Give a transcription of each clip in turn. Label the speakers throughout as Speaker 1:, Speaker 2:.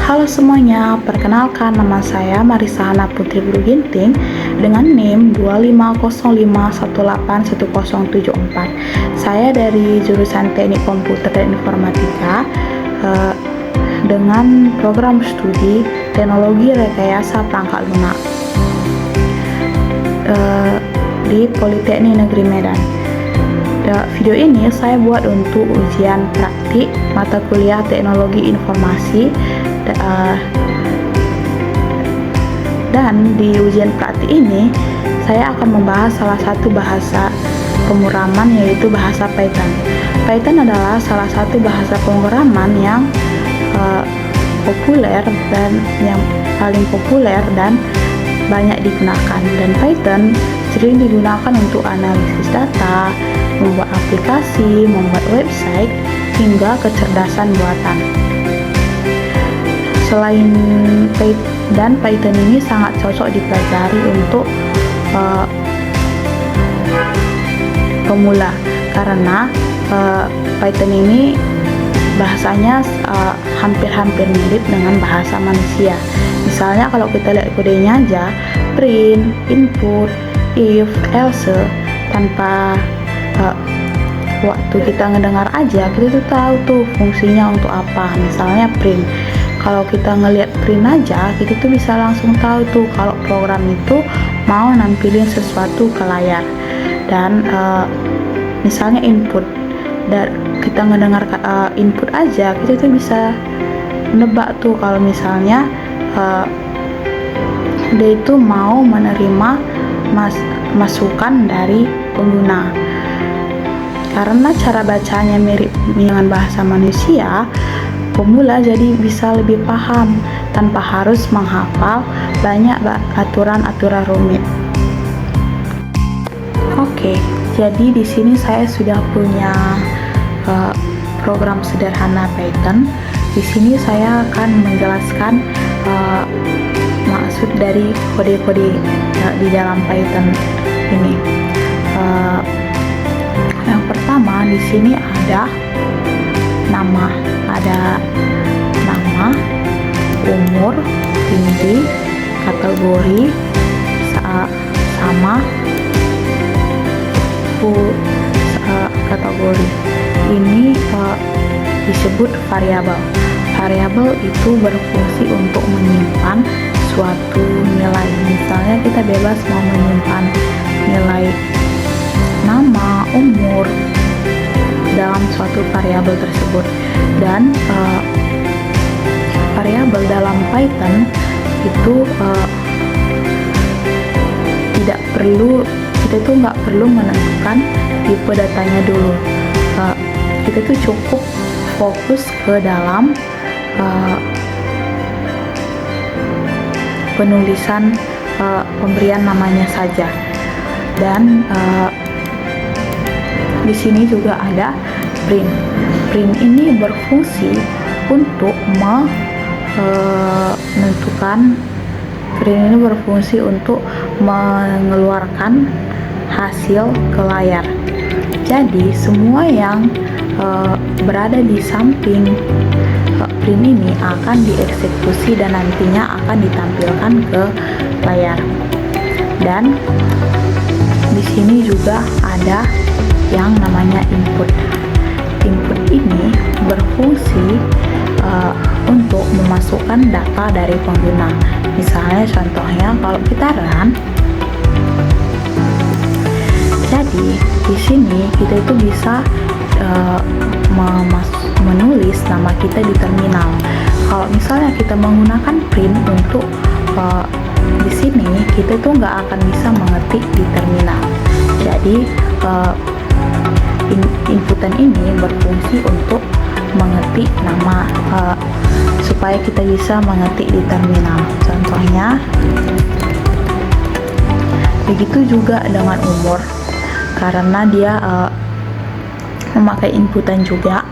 Speaker 1: Halo semuanya, perkenalkan nama saya Marisa Hana Putri Buru Ginting dengan NIM 2505181074. Saya dari jurusan Teknik Komputer dan Informatika dengan program studi Teknologi Rekayasa Perangkat Lunak di Politeknik Negeri Medan. Video ini saya buat untuk ujian praktik mata kuliah Teknologi Informasi, dan di ujian praktik ini saya akan membahas salah satu bahasa pemrograman, yaitu bahasa Python. Python adalah salah satu bahasa pemrograman yang populer dan yang paling populer dan banyak digunakan, dan Python sering digunakan untuk analisis data, membuat aplikasi, membuat website, hingga kecerdasan buatan. Selain Python ini sangat cocok dipelajari untuk pemula, karena Python ini bahasanya hampir-hampir mirip dengan bahasa manusia. Misalnya kalau kita lihat kodenya aja, print, input, if, else, tanpa waktu kita ngedengar aja kita tuh tahu tuh fungsinya untuk apa. Misalnya print, kalau kita ngelihat print aja kita tuh bisa langsung tahu tuh kalau program itu mau nampilin sesuatu ke layar. Dan misalnya input, dan kita ngedengar input aja kita tuh bisa nebak tuh kalau misalnya dia itu mau menerima masukan dari pengguna. Karena cara bacanya mirip dengan bahasa manusia, pemula jadi bisa lebih paham tanpa harus menghafal banyak aturan-aturan rumit. Oke, jadi di sini saya sudah punya program sederhana Python. Di sini saya akan menjelaskan maksud dari kode-kode di dalam Python ini. Yang pertama di sini ada nama, umur, tinggi, kategori, sama, kategori. Ini disebut variabel. Variabel itu berfungsi untuk menyimpan suatu nilai. Misalnya kita bebas mau menyimpan nilai nama, umur dalam suatu variabel tersebut. Dan variabel dalam Python itu tidak perlu, kita itu nggak perlu menentukan tipe datanya dulu. Kita tuh cukup fokus ke dalam penulisan pemberian namanya saja. Dan di sini juga ada print. Print ini berfungsi untuk mengeluarkan hasil ke layar. Jadi semua yang berada di samping print ini akan dieksekusi dan nantinya akan ditampilkan ke layar. Dan di sini juga ada yang namanya input. Input ini berfungsi untuk memasukkan data dari pengguna. Misalnya contohnya kalau kita run, jadi di sini kita itu bisa menulis nama kita di terminal. Kalau misalnya kita menggunakan print untuk di sini, kita tuh nggak akan bisa mengetik di terminal. Jadi inputan ini berfungsi untuk mengetik nama supaya kita bisa mengetik di terminal. Contohnya begitu juga dengan umur, karena dia memakai inputan juga.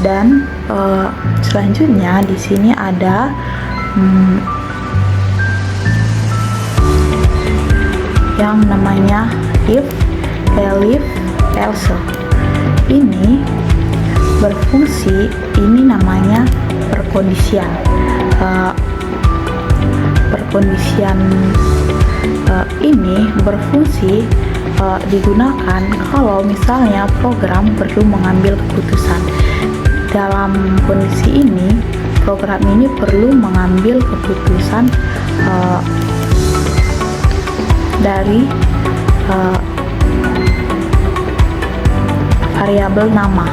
Speaker 1: Dan selanjutnya di sini ada yang namanya if, elif, else. Ini berfungsi, ini namanya perkondisian. Perkondisian ini berfungsi digunakan kalau misalnya program perlu mengambil keputusan. Dalam kondisi ini, program ini perlu mengambil keputusan dari variabel nama.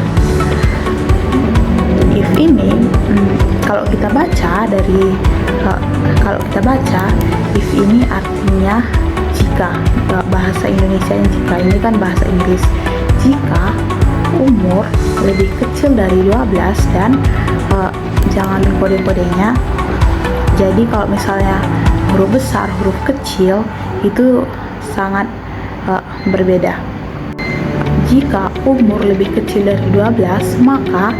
Speaker 1: If ini kalau kita baca if ini artinya jika. Bahasa Indonesia yang jika ini kan bahasa Inggris. Jika umur lebih kecil dari 12 dan jangan kode-kodenya. Jadi kalau misalnya huruf besar, huruf kecil itu sangat berbeda. Jika umur lebih kecil dari 12, maka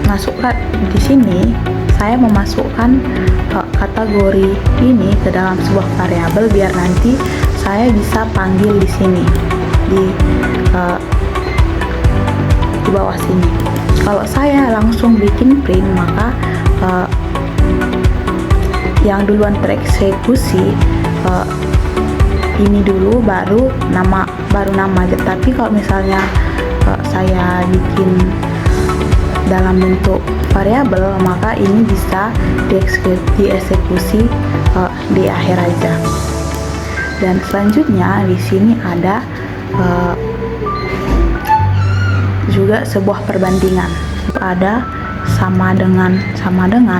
Speaker 1: masukkan di sini. Saya memasukkan kategori ini ke dalam sebuah variabel biar nanti saya bisa panggil di sini di bawah sini. Kalau saya langsung bikin print, maka yang duluan tereksekusi ini dulu, baru nama. Tapi kalau misalnya saya bikin dalam bentuk variabel, maka ini bisa dieksekusi di akhir aja. Dan selanjutnya di sini ada juga sebuah perbandingan. Ada sama dengan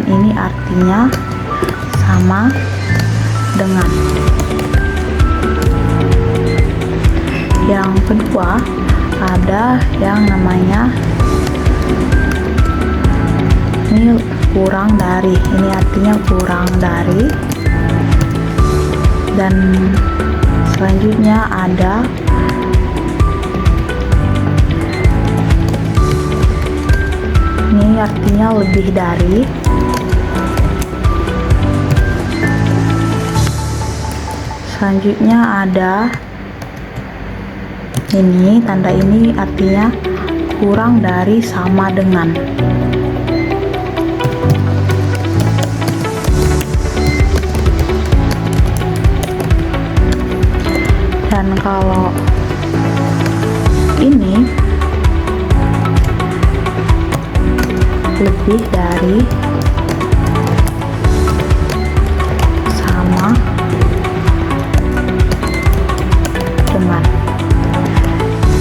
Speaker 1: ini artinya sama dengan. Yang kedua ada yang namanya ini kurang dari. Ini artinya kurang dari. Dan selanjutnya ada ini artinya lebih dari. Selanjutnya ada ini, tanda ini artinya kurang dari sama dengan. Dan kalau ini lebih dari sama dengan.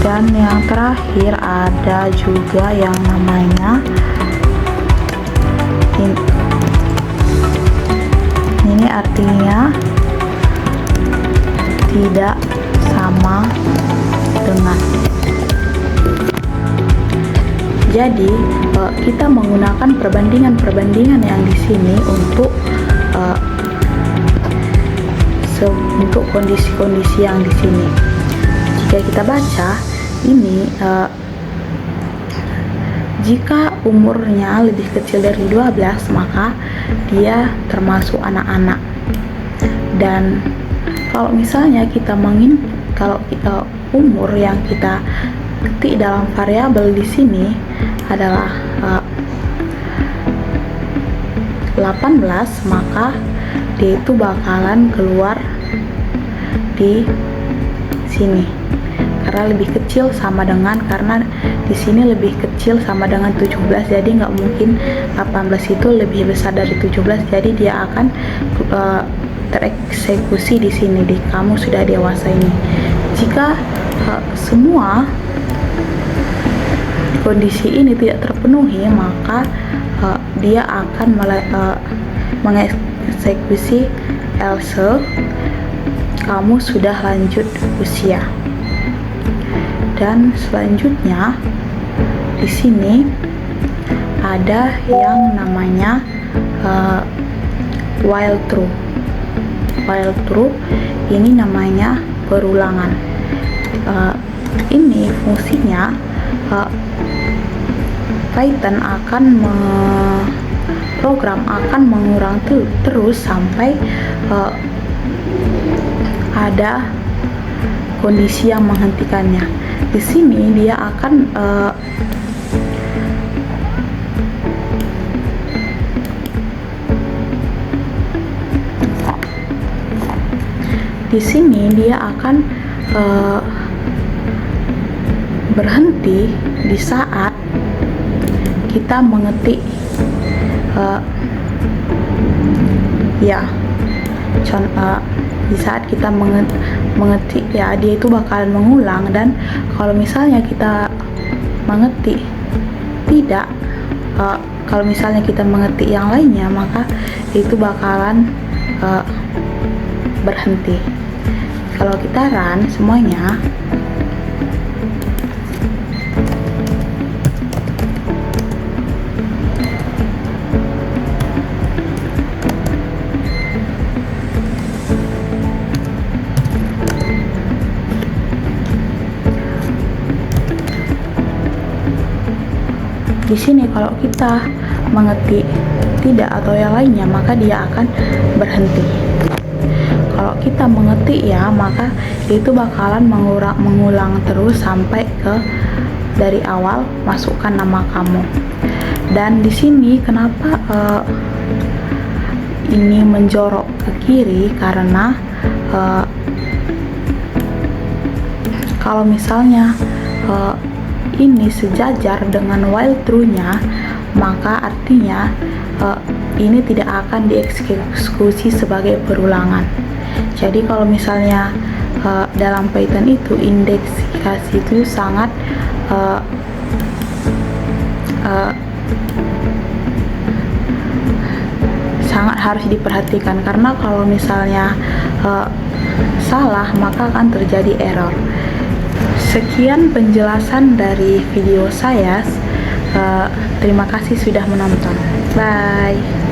Speaker 1: Dan yang terakhir ada juga yang namanya ini artinya tidak sama dengan. Jadi kita menggunakan perbandingan yang di sini untuk kondisi-kondisi yang di sini. Jika kita baca ini, jika umurnya lebih kecil dari 12, maka dia termasuk anak-anak. Dan kalau misalnya kalau kita umur yang kita ketik dalam variabel di sini adalah 18, maka dia itu bakalan keluar di sini karena lebih kecil sama dengan, karena di sini lebih kecil sama dengan 17, jadi nggak mungkin 18 itu lebih besar dari 17, jadi dia akan tereksekusi di sini di kamu sudah dewasa ini. Jika semua kondisi ini tidak terpenuhi, maka dia akan mengeksekusi else kamu sudah lanjut usia. Dan selanjutnya di sini ada yang namanya while true. While true ini namanya perulangan. Ini fungsinya Python akan program akan mengurang terus sampai ada kondisi yang menghentikannya. Di sini dia akan berhenti di saat kita mengetik di saat kita mengetik ya, dia itu bakalan mengulang. Dan kalau misalnya kita mengetik tidak, kalau misalnya kita mengetik yang lainnya, maka itu bakalan berhenti. Kalau kita run semuanya, di sini kalau kita mengetik tidak atau yang lainnya, maka dia akan berhenti. Kalau kita mengetik ya, maka itu bakalan mengulang terus sampai ke dari awal, masukkan nama kamu. Dan di sini kenapa ini menjorok ke kiri, karena kalau misalnya ini sejajar dengan while true-nya, maka artinya ini tidak akan dieksekusi sebagai perulangan. Jadi kalau misalnya dalam Python itu indeksifikasi itu sangat harus diperhatikan, karena kalau misalnya salah maka akan terjadi error. Sekian penjelasan dari video saya. Terima kasih sudah menonton. Bye.